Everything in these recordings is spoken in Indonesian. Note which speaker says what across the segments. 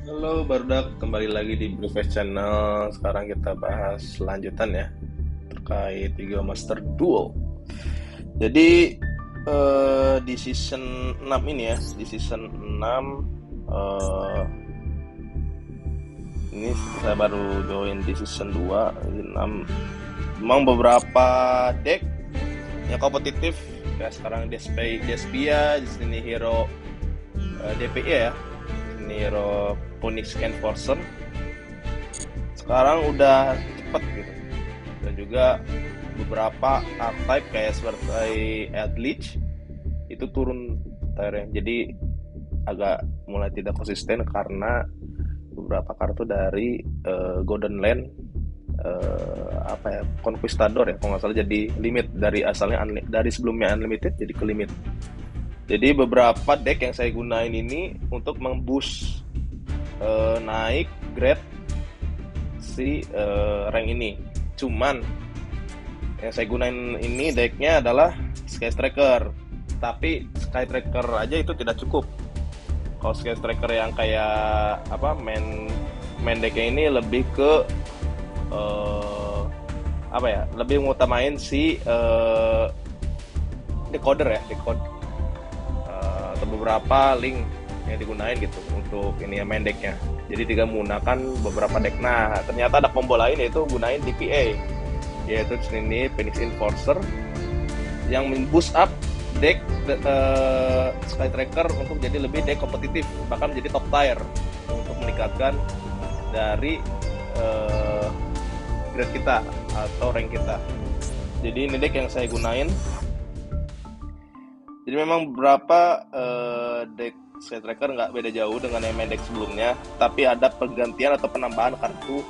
Speaker 1: Halo Barudak, kembali lagi di Blueface Channel. Sekarang kita bahas lanjutan ya terkait Yu-Gi-Oh! Master Duel. Jadi di season 6 ini ya, di season 6 eh, ini saya baru join di season 2, di 6. Memang beberapa deck yang kompetitif kayak sekarang Despia, di sini Hero DPE ya. Ini Hero Phoenix Enforcer sekarang udah cepet gitu, dan juga beberapa archetype kayak seperti Eldritch itu turun tiernya, jadi agak mulai tidak konsisten karena beberapa kartu dari Golden Land, apa ya, Conquistador ya kalau nggak salah, jadi limit dari asalnya dari sebelumnya unlimited jadi ke limit. Jadi beberapa deck yang saya gunain ini untuk memboost naik grade si rank ini. Cuman yang saya gunain ini decknya adalah Sky Striker, tapi Sky Striker aja itu tidak cukup. Kalau Sky Striker yang kayak apa, main decknya ini lebih ke apa ya, lebih mengutamain si decoder ya, atau beberapa link yang digunain gitu untuk ini ya, main decknya. Jadi tidak menggunakan beberapa deck. Nah, ternyata ada combo lain yaitu gunain DPA, yaitu ini Phoenix Enforcer yang boost up deck Sky Tracker untuk jadi lebih deck kompetitif, bahkan menjadi top tier untuk meningkatkan dari grade kita atau rank kita. Jadi ini deck yang saya gunain. Jadi memang beberapa deck Sky Tracker nggak beda jauh dengan yang main deck sebelumnya, tapi ada pergantian atau penambahan kartu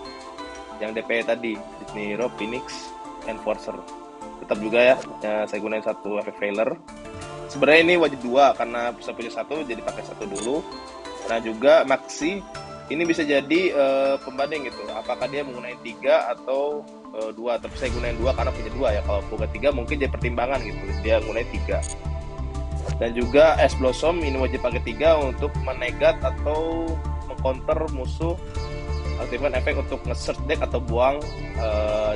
Speaker 1: yang DP tadi, Disney Hero Phoenix Enforcer. Tetap juga ya, saya gunain satu FF Failer. Sebenarnya ini wajib dua karena bisa punya satu, jadi pakai satu dulu. Nah juga Maxi ini bisa jadi pembanding gitu, apakah dia menggunakan 3 atau 2. Tapi saya gunain 2 karena punya 2 ya. Kalau punya 3 mungkin jadi pertimbangan gitu, dia gunain 3. Dan juga Es Blossom ini wajib pakai 3 untuk menegat atau mengcounter musuh aktifkan efek untuk nge-search deck atau buang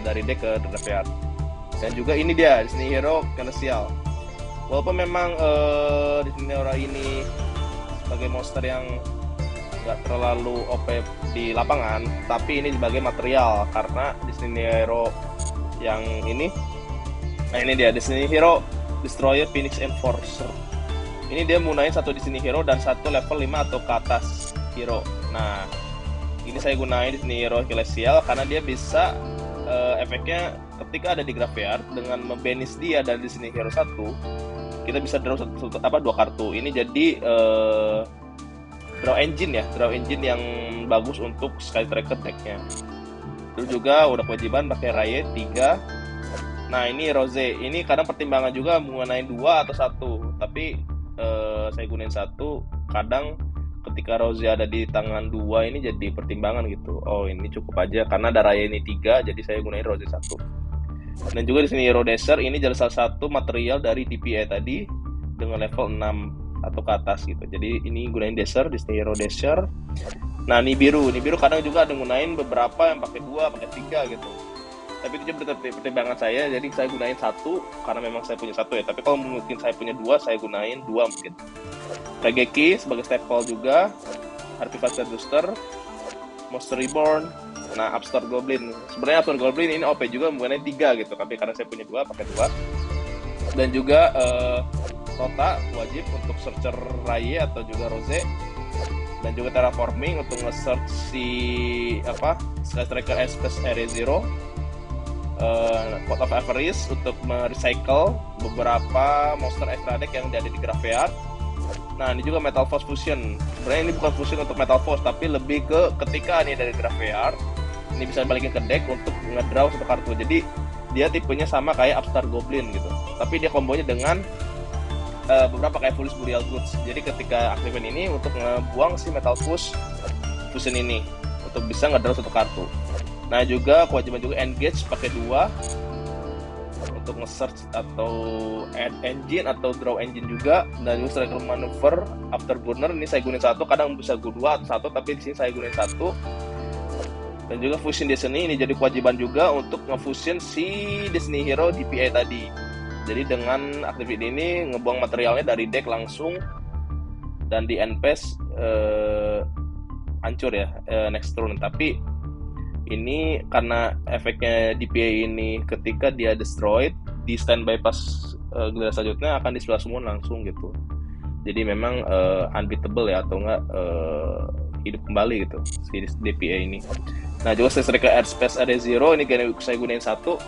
Speaker 1: dari deck ke graveyard. Dan juga ini dia Disney Hero Keynesial. Walaupun memang Disney Hero ini sebagai monster yang nggak terlalu OP di lapangan, tapi ini sebagai material karena Disney Hero yang ini, nah ini dia Disney Hero Destroyer Phoenix Enforcer. Ini dia menggunakan satu Disney Hero dan satu level 5 atau ke atas hero. Nah, ini saya gunain Disney Hero Celestial karena dia bisa efeknya ketika ada di graveyard dengan membanis dia dari Disney Hero 1, kita bisa draw dua kartu. Ini jadi draw engine yang bagus untuk Sky Tracker decknya. Terus juga udah kewajiban pakai Raye 3. Nah ini Rose, ini kadang pertimbangan juga mengenai 2 atau 1, tapi saya gunain 1. Kadang ketika Rose ada di tangan 2 ini jadi pertimbangan gitu, oh ini cukup aja karena ada Raya ini 3, jadi saya gunain Rose 1. Dan juga di sini Hero Desert ini jadi salah satu material dari DPA tadi dengan level 6 atau ke atas gitu. Jadi ini gunain Desert, Disney Hero Desert. Nah Nibiru kadang juga ada gunain beberapa yang pakai 2, pakai 3 gitu. Tapi itu juga pertimbangan saya, jadi saya gunain 1 karena memang saya punya 1 ya. Tapi kalau mungkin saya punya 2, saya gunain 2 mungkin. Regeki sebagai staple juga, Harpy Faster Booster, Monster Reborn, nah Upstart Goblin. Sebenarnya Upstart Goblin ini OP juga menggunakan 3 gitu, tapi karena saya punya 2, pakai 2. Dan juga Tota wajib untuk searcher Raye atau juga Rose. Dan juga Terraforming untuk nge-search si apa Sky Striker Express Area Zero. Pot of Avarice untuk merecycle beberapa monster extra deck yang ada di graveyard. Nah ini juga Metal Force Fusion. Sebenarnya ini bukan fusion untuk Metal Force, tapi lebih ke ketika ini dari graveyard, ini bisa balikin ke deck untuk ngedraw satu kartu. Jadi dia tipenya sama kayak Upstart Goblin gitu, tapi dia kombonya dengan beberapa kayak Foolish Burial Goods. Jadi ketika aktifin ini untuk ngebuang si Metal Force Fusion ini untuk bisa ngedraw satu kartu. Nah juga kewajiban juga engage pakai 2 untuk nge-search atau add engine atau draw engine juga, dan juga striker maneuver afterburner ini saya gunain satu, kadang bisa gue dua atau satu, tapi di sini saya gunain satu. Dan juga fusion Destiny ini jadi kewajiban juga untuk nge-fusion si Destiny Hero DPA tadi. Jadi dengan activity ini ngebuang materialnya dari deck langsung, dan di end phase hancur ya next turn. Tapi ini karena efeknya DPA ini ketika dia destroyed di standby pas giliran selanjutnya akan di sebelah summon langsung gitu. Jadi memang unbeatable ya, atau enggak hidup kembali gitu si DPA ini. Nah juga saya striker airspace area zero ini saya gunain satu.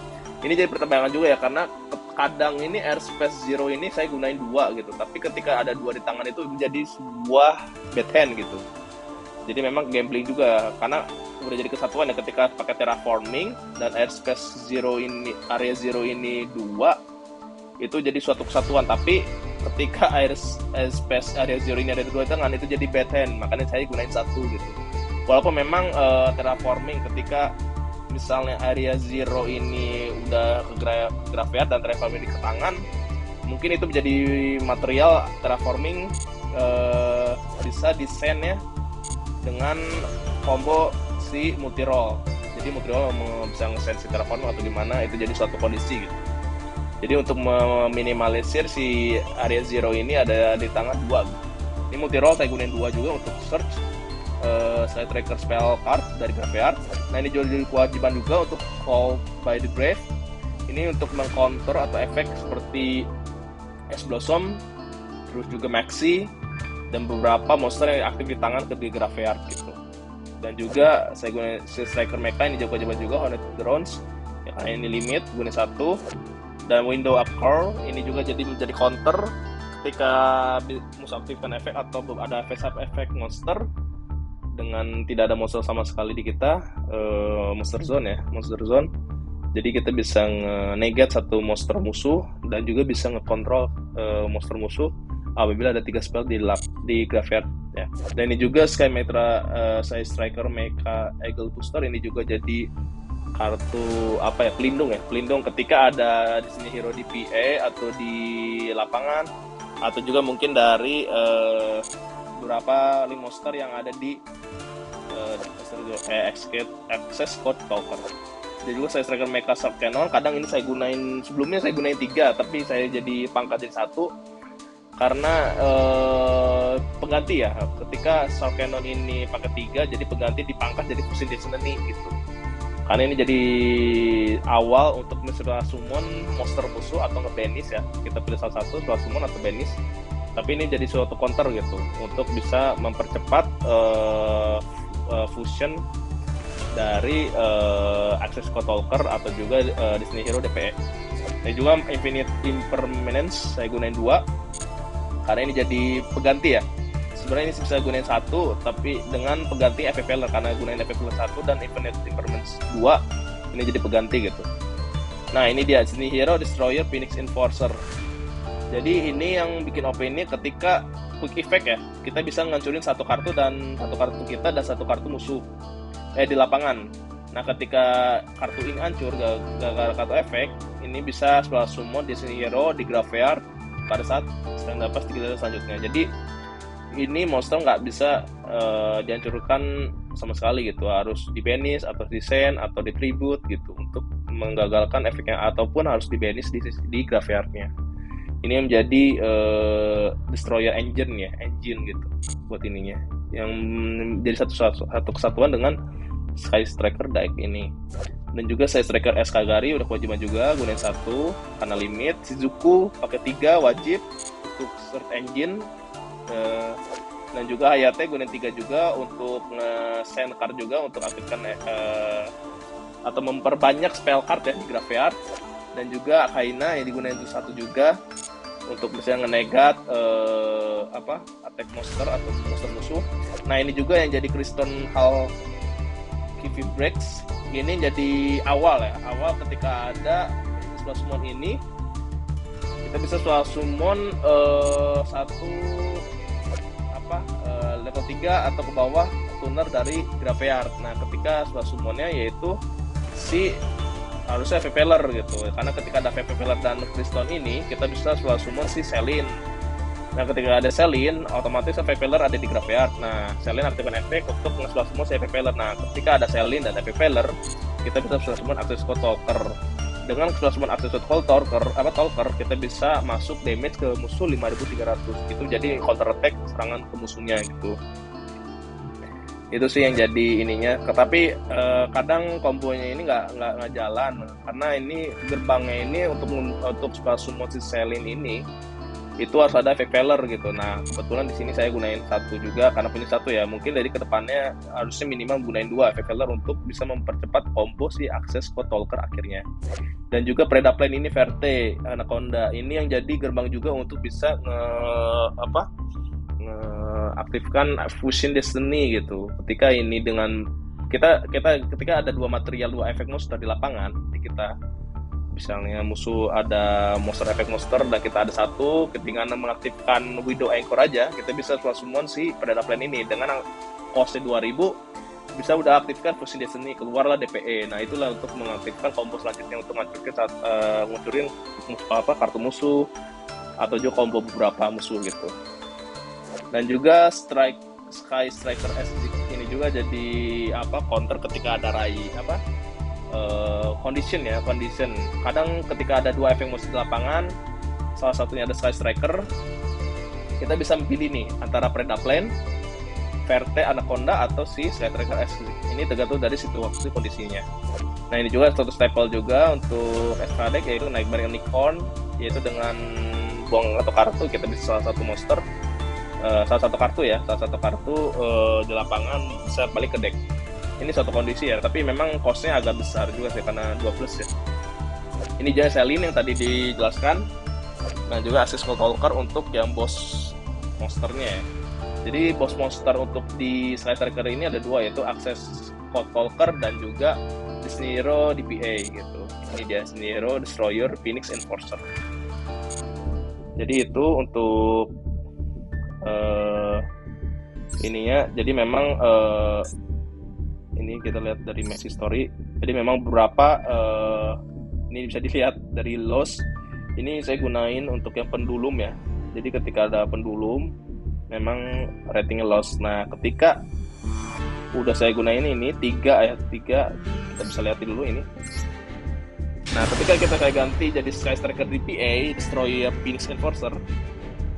Speaker 1: Ini jadi pertimbangan juga ya, karena kadang ini airspace zero ini saya gunain dua gitu, tapi ketika ada dua di tangan itu menjadi sebuah bad hand gitu. Jadi memang gambling juga, karena udah jadi kesatuan ya ketika pakai terraforming dan airspace zero ini, area zero ini dua, itu jadi suatu kesatuan. Tapi ketika airspace area zero ini ada dua di tangan, itu jadi bad hand, makanya saya gunain satu gitu. Walaupun memang terraforming ketika misalnya area zero ini udah ke graveyard dan terraforming ke tangan, mungkin itu menjadi material terraforming bisa desain ya dengan combo si multi-roll. Jadi multi-roll bisa nge-send si terraforming atau gimana, itu jadi suatu kondisi gitu. Jadi untuk meminimalisir si area zero ini ada di tangan dua. Ini multi-roll saya gunain dua juga untuk search. Saya tracker spell card dari graveyard. Nah ini juga jadi kewajiban juga untuk call by the grave. Ini untuk mengcounter atau efek seperti Ash Blossom, terus juga Maxi, dan beberapa monster yang aktif di tangan ke graveyard gitu. Dan juga saya gunain striker mecha ini juga kewajiban juga, Hornet Drones ya, karena ini limit gunain satu. Dan window up call ini juga jadi menjadi counter ketika musuh aktifkan efek atau ada face up efek monster dengan tidak ada monster sama sekali di kita, monster zone. Jadi kita bisa nge-negate satu monster musuh dan juga bisa nge-control monster musuh apabila ada 3 spell di graveyard ya. Dan ini juga Sky Metra saya striker Mecha Eagle Booster ini juga jadi kartu pelindung ketika ada di sini hero DPA atau di lapangan, atau juga mungkin dari beberapa link monster yang ada di access code talker. Jadi juga saya striker Mecha Shark Cannon, kadang ini sebelumnya saya gunain 3, tapi saya jadi pangkat jadi 1 karena pengganti ya, ketika Shark Cannon ini pakai 3 jadi pengganti dipangkat jadi Fusion Destiny gitu. Karena ini jadi awal untuk misalnya summon monster musuh atau nge-banish ya, kita pilih salah satu setelah summon atau banish. Tapi ini jadi suatu counter gitu untuk bisa mempercepat fusion dari Access Code Talker atau juga Destiny Hero DPE. Dan juga Infinite Impermanence saya gunain 2 karena ini jadi pengganti ya. Sebenarnya ini bisa gunain 1 tapi dengan pengganti FFL karena gunain FFL 1 dan Infinite Impermanence 2 ini jadi pengganti gitu. Nah ini dia Destiny Hero Destroyer Phoenix Enforcer. Jadi ini yang bikin OP ini ketika quick effect ya, kita bisa ngancurin satu kartu kita dan satu kartu musuh di lapangan. Nah ketika kartu ini hancur gara-gara kartu efek, ini bisa setelah summon Destiny Hero di graveyard pada saat stand up pas 3 selanjutnya. Jadi ini monster nggak bisa dihancurkan sama sekali gitu, harus di banish atau di send atau di tribute gitu untuk menggagalkan efeknya, ataupun harus di banish di graveyardnya. Ini yang menjadi destroyer engine gitu buat ininya, yang jadi satu kesatuan dengan Sky Striker deck ini. Dan juga Sky Striker S Kagari udah kewajiban juga gunain 1 karena limit. Shizuku pakai 3 wajib untuk search engine. Dan juga Hayate gunain 3 juga untuk nge-send card juga untuk aktifkan atau memperbanyak spell card ya di graveyard. Dan juga Akaina yang digunain untuk 1 juga untuk bisa nge-negat attack monster atau monster musuh. Nah ini juga yang jadi Kristen Hall Kivi Breaks ini jadi awal ketika ada setelah summon ini kita bisa setelah summon level 3 atau ke bawah tuner dari graveyard. Nah ketika setelah summonnya yaitu si harusnya Vepeler gitu, karena ketika ada Vepeler dan Keystone ini kita bisa setelah summon si Selin. Nah ketika ada Selin, otomatis Vepeler ada di graveyard. Nah Selin aktifkan efek untuk nge-setelah summon si Vepeler. Nah ketika ada Selin dan ada Vepeler, kita bisa setelah summon Access Code Talker. Dengan setelah summon Access Code Talker, kita bisa masuk damage ke musuh 5300 gitu, jadi counter attack serangan ke musuhnya gitu. Itu sih yang jadi ininya. Tapi kadang kombonya ini nggak jalan karena ini gerbangnya ini untuk summon si Selin ini itu harus ada Vepeler gitu. Nah kebetulan di sini saya gunain satu juga karena punya satu ya. Mungkin dari kedepannya harusnya minimal gunain 2 Vepeler untuk bisa mempercepat combo si Access Code Talker akhirnya. Dan juga Predaplan ini Verte Anaconda ini yang jadi gerbang juga untuk bisa aktifkan Fusion Destiny gitu. Ketika ini dengan kita ketika ada 2 material, 2 efek monster di lapangan, kita misalnya musuh ada monster efek monster dan kita ada satu, ketika mengaktifkan Widow Anchor aja, kita bisa langsung summon si Predaplan ini dengan cost 2000 bisa udah aktifkan Fusion Destiny, keluarlah DPE. Nah itulah untuk mengaktifkan combo selanjutnya untuk nguncurin kartu musuh atau juga combo beberapa musuh gitu. Dan juga Sky Striker SG ini juga jadi counter ketika ada condition. Kadang ketika ada 2 efek musuh di lapangan, salah satunya ada Sky Striker, kita bisa memilih nih antara Predaplan, Verte Anaconda atau si Sky Striker SG. Ini tergantung dari situasi kondisinya. Nah ini juga satu staple juga untuk extra deck, yaitu Nightmare Unicorn, yaitu dengan buang atau kartu kita bisa salah satu kartu di lapangan bisa balik ke deck. Ini suatu kondisi ya, tapi memang costnya agak besar juga sih karena 2+ ya. Ini juga Selin yang tadi dijelaskan. Nah juga Access Code Talker untuk yang boss monsternya ya. Jadi boss monster untuk di Sky Striker ini ada 2, yaitu Access Code Talker dan juga Desniro DPA gitu. Ini dia Desniro Destroyer Phoenix Enforcer. Jadi itu untuk ininya. Jadi memang ini kita lihat dari match history. Jadi memang beberapa ini bisa dilihat dari loss. Ini saya gunain untuk yang pendulum ya. Jadi ketika ada pendulum memang ratingnya loss. Nah ketika udah saya gunain ini 3 kita bisa lihat dulu ini. Nah ketika saya ganti jadi Sky Striker DPA Destroyer Phoenix Enforcer,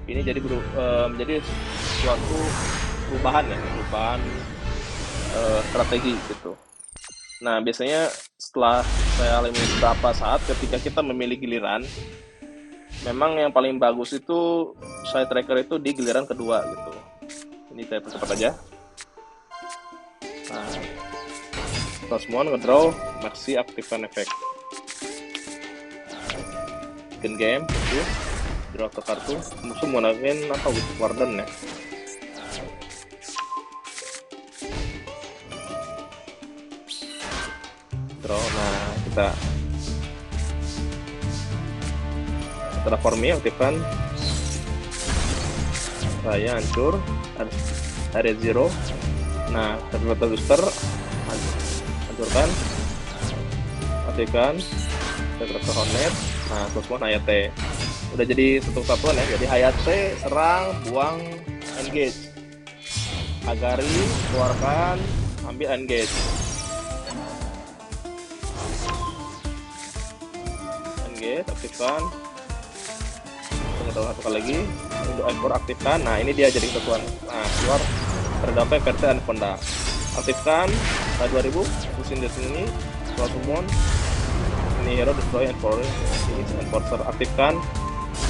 Speaker 1: ini jadi menjadi suatu perubahan strategi gitu. Nah biasanya setelah saya alami beberapa saat, ketika kita memilih giliran, memang yang paling bagus itu Sky Striker itu di giliran kedua gitu. Ini saya percepat aja. Nah setelah semua ngedraw, maxi aktifkan efek bikin game itu draw ke kartu musuh menggunakan Warden ya. Nah kita terraforming aktifkan, saya hancur area 0. Nah ternyata booster hancurkan, aktifkan Tetra Hornet. Nah terus Hayate udah jadi satu kesatuan ya. Jadi Hayate serang, buang, engage, Agari keluarkan, ambil engage, aktifkan, tunggu satu kali lagi untuk ekspor aktifkan. Nah ini dia jadi kesatuan. Nah keluar terdapat Verte Anaconda, aktifkan 2000 Fusion Destiny keluar summon ini hero Destroy Enforcer, aktifkan.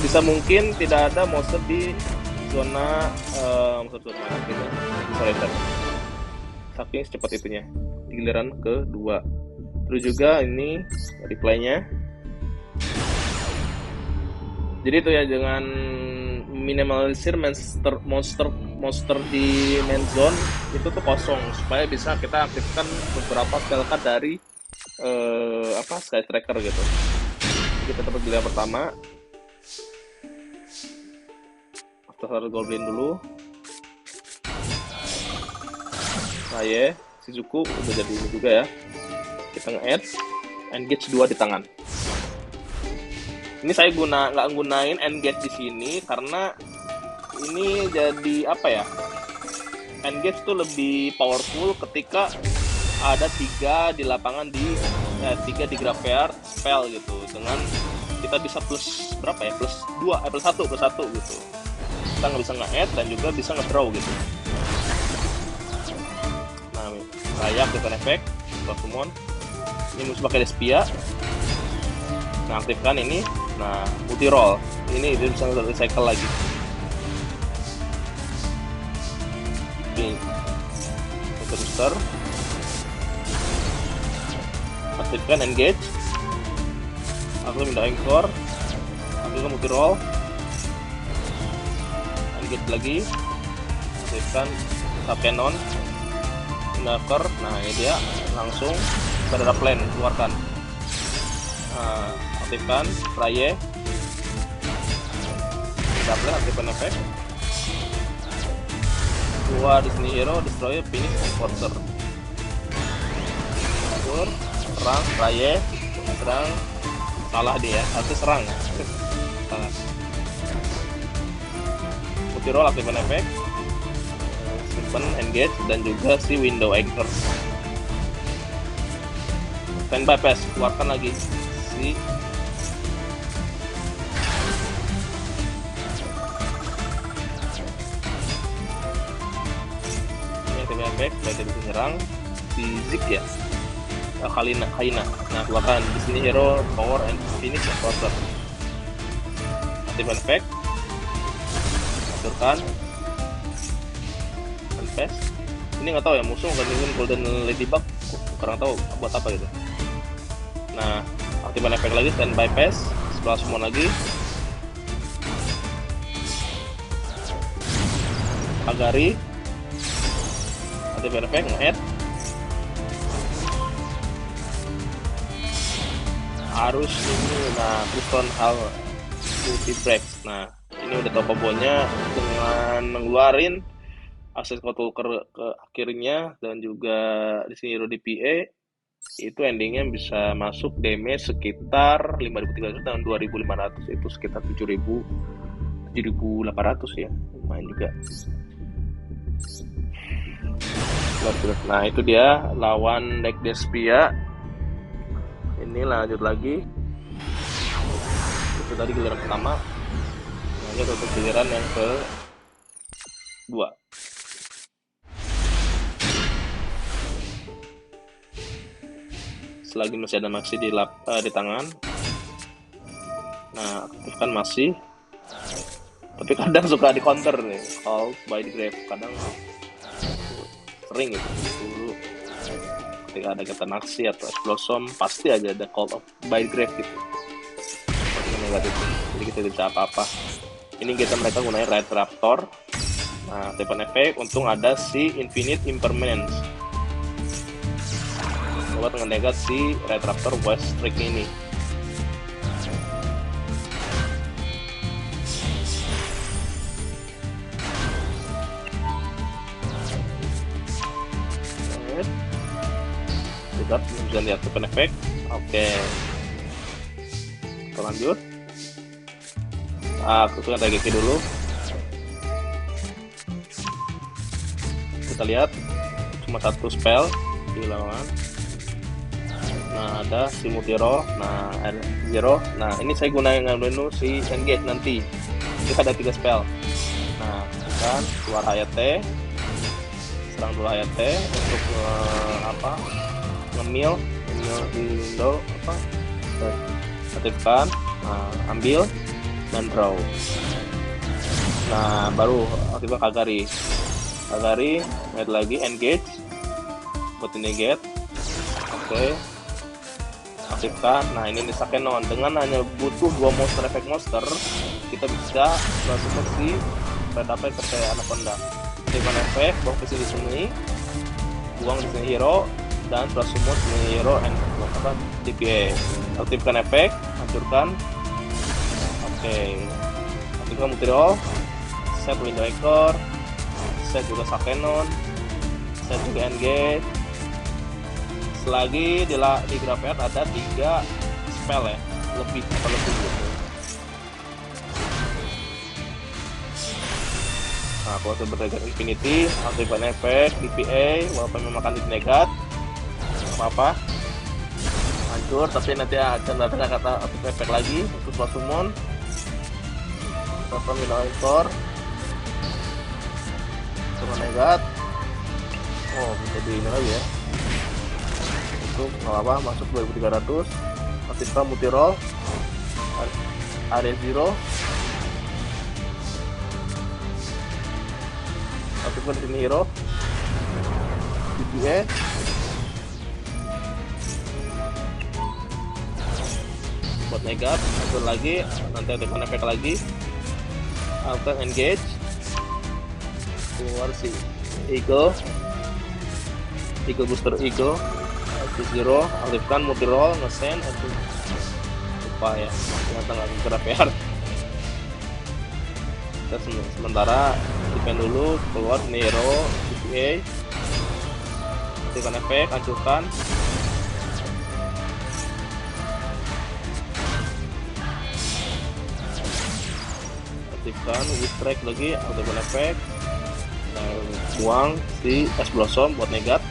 Speaker 1: Bisa mungkin tidak ada monster di zona surrender, saking secepat itunya di giliran kedua. Terus juga ini replaynya. Jadi itu ya, dengan minimalisir monster di main zone itu tuh kosong, supaya bisa kita aktifkan beberapa spell card dari Sky Striker gitu. Kita dapat giliran pertama, After Goblin dulu. Nah ya, Shizuku udah jadi ini juga ya. Kita nge-add engage 2 di tangan. Ini saya nggak gunain engage di sini karena ini jadi apa ya? Engage tuh lebih powerful ketika ada 3 di lapangan 3 di graveyard spell gitu. Dengan kita bisa plus berapa ya? Plus 1 gitu. Kita nggak bisa nge-add dan juga bisa nge-draw gitu. Nah, layak dengan efek Summon. Ini musuh pakai Despia. Nah, aktifkan ini. Nah, multi roll. Ini dia bisa recycle lagi. Oke. Booster. Aktifkan engage. Aku minta anchor. Aktifkan multi roll. Engage lagi. Aktifkan sub cannon. Knocker. Nah, ini dia langsung pada plan keluarkan. Nah, aktifkan Raye. Double aktifkan efek. Keluar Disney Hero, destroy, finish, enforcer. Serang, Raye, serang. Salah dia, harusnya serang. Salah. Multi roll aktifkan efek. Simpen, engage, dan juga si window anchor. Standby pass, keluarkan lagi si ini aktifkan efek, berarti bisa nyerang si Zik ya, Kaina. Nah, keluarkan di sini hero, power, and finish, and quarter. Aktifkan efek, aturkan. Ini nggak tahu ya, musuh gantiin Golden Ladybug, kurang tahu buat apa gitu. Nah, aktifkan efek lagi, standby pass, setelah semua lagi. Agari, aktifkan efek, nge-add. Arus ini, nah, Piston Hall Multi Breaks. Nah, ini udah top combonya dengan ngeluarin akses kontrol ke akhirnya dan juga di sini hero DPA itu endingnya bisa masuk damage sekitar 5.300 dan 2.500, itu sekitar 7.800 ya, lumayan juga. Nah, itu dia lawan deck Despia. Ini lanjut lagi, itu tadi giliran pertama, lanjut untuk giliran yang kedua. Selagi masih ada Maxi di tangan, nah aktifkan masih, tapi kadang suka di counter nih, call by the grave, kadang sering gitu. Dulu ketika ada kata Maxi atau Blossom pasti aja ada call of by the grave gitu, negatif. Jadi kita tidak bisa apa-apa. Ini kita mereka gunain Red Raptor. Nah, aktifkan efek, untung ada si Infinite Impermanence buat ngenegat si Red Raptor West Trick ini. Tidak bisa lihat efek. Oke, kita lanjut. Aku suka TGK dulu. Kita lihat cuma satu spell di lawangan. Nah, ada si Multiro, nah ada Zero. Nah, ini saya gunain dulu si engage nanti. Kita ada 3 spell. Nah, kan keluar HYT, serang dulu HYT untuk ngemil di window aktifkan, ambil dan draw. Nah, baru aktifkan Kagari, add lagi engage buat ini get. Oke. Aktifkan. Nah, ini Nisa Cannon, dengan hanya butuh 2 monster efek monster kita bisa langsung si red apa kayak Anaconda. Aktifkan efek, buang visi di sini, buang di sini hero dan semua sini hero and DPA. Aktifkan efek, hancurkan. Oke. Aktifkan multi roll, set window anchor, set juga Nisa Cannon, set juga engage, lagi di graveyard ada 3 spell ya, lebih gitu. Nah, kalau Dragon Infinity, aktifkan efek DPA, walaupun memakan hit negat, apa-apa, hancur, tapi nanti akan datang kata aktif efek lagi untuk Spell Summon. Apa Minotaur, summon negat. Oh, bisa di ini lagi ya. Untuk nggak apa, masuk 2300, aktifkan multi-roll, area 0. Aktifkan sini hero DPA, buat negat, atur lagi, nanti aktifkan efek lagi, akan engage, keluar si Eagle booster Eagle, F0, aktifkan multi-roll, nge-send, itu lupa ya, ternyata nggak gerak ya. Kita sementara defend dulu, keluar Nero DPA, aktifkan efek, hancurkan, aktifkan Wistrike lagi, aktifkan efek, dan buang si Es Blossom buat negat.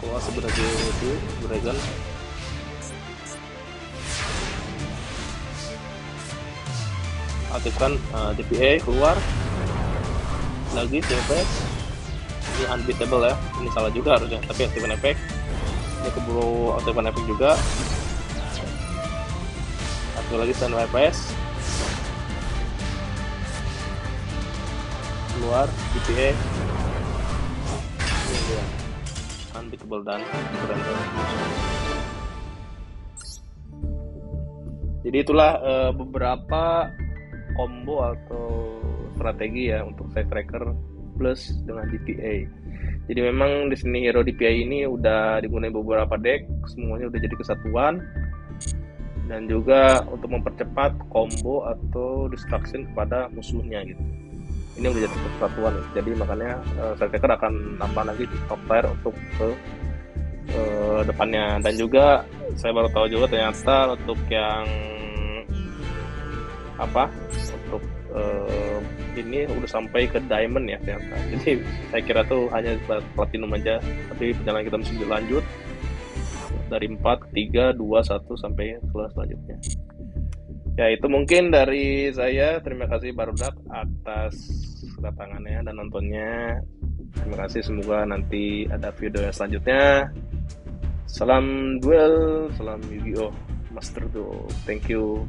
Speaker 1: Keluar sebagai itu Dragon. Aktifkan DPA, keluar lagi CFS. Ini unbeatable ya, ini salah juga harusnya, tapi aktifkan efek, ini keburu aktifkan efek juga, aktifkan lagi stand FS, keluar DPA, ini dia unbeatable dan keren. Jadi itulah beberapa combo atau strategi ya untuk side tracker plus dengan DPA. Jadi memang di sini hero DPA ini udah digunakan beberapa deck, semuanya udah jadi kesatuan, dan juga untuk mempercepat combo atau distraction kepada musuhnya gitu. Ini udah jadi kesatuan ya. Jadi makanya side tracker akan nambah lagi di top tier untuk ke depannya. Dan juga saya baru tahu juga ternyata untuk yang untuk ini udah sampai ke diamond ya ternyata. Jadi saya kira tuh hanya platinum aja, tapi perjalanan kita masih lanjut dari 4, 3, 2, 1 sampai kelas selanjutnya. Ya itu mungkin dari saya. Terima kasih Barudak atas kedatangannya dan nontonnya. Terima kasih, semoga nanti ada video yang selanjutnya. Salam duel, salam Yu-Gi-Oh! Master Duel. Thank you.